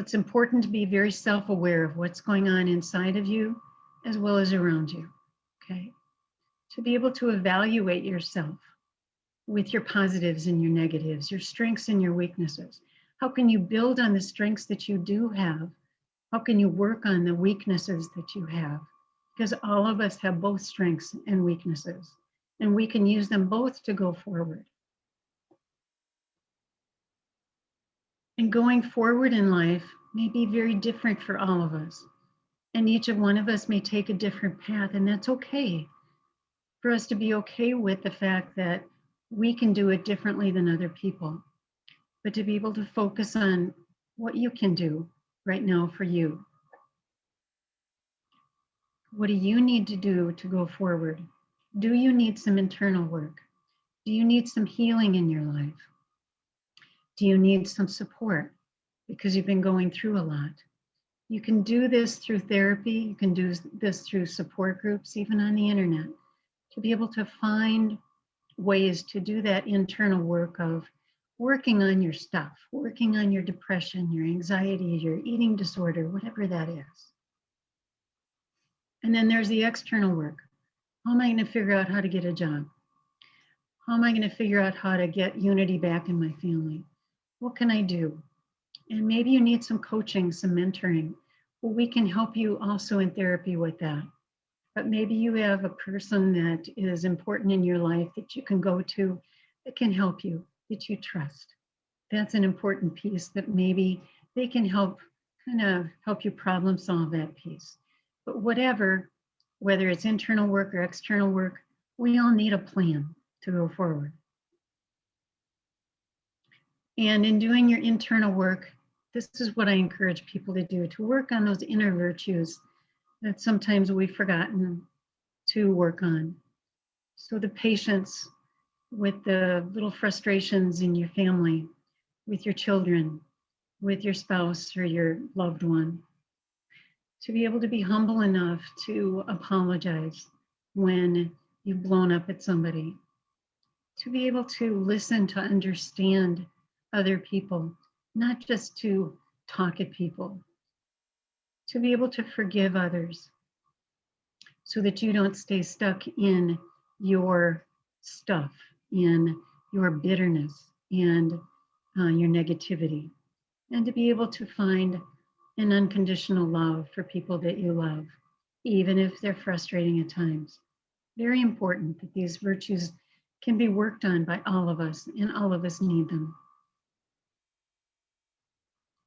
it's important to be very self-aware of what's going on inside of you as well as around you, okay? To be able to evaluate yourself with your positives and your negatives, your strengths and your weaknesses. How can you build on the strengths that you do have? How can you work on the weaknesses that you have? Because all of us have both strengths and weaknesses, and we can use them both to go forward. And going forward in life may be very different for all of us. And each of one of us may take a different path, and that's okay. For us to be okay with the fact that we can do it differently than other people, but to be able to focus on what you can do right now for you. What do you need to do to go forward? Do you need some internal work? Do you need some healing in your life? Do you need some support because you've been going through a lot? You can do this through therapy. You can do this through support groups, even on the internet, to be able to find ways to do that internal work of working on your stuff, working on your depression, your anxiety, your eating disorder, whatever that is. And then there's the external work. How am I going to figure out how to get a job? How am I going to figure out how to get unity back in my family? What can I do? And maybe you need some coaching, some mentoring. Well, we can help you also in therapy with that. But maybe you have a person that is important in your life that you can go to that can help you, that you trust. That's an important piece that maybe they can help you problem solve that piece. But whatever, whether it's internal work or external work, we all need a plan to go forward. And in doing your internal work, this is what I encourage people to do, to work on those inner virtues that sometimes we've forgotten to work on. So the patience with the little frustrations in your family, with your children, with your spouse or your loved one, to be able to be humble enough to apologize when you've blown up at somebody, to be able to listen, to understand other people, not just to talk at people, to be able to forgive others so that you don't stay stuck in your stuff, in your bitterness and your negativity, and to be able to find an unconditional love for people that you love, even if they're frustrating at times. Very important that these virtues can be worked on by all of us, and all of us need them.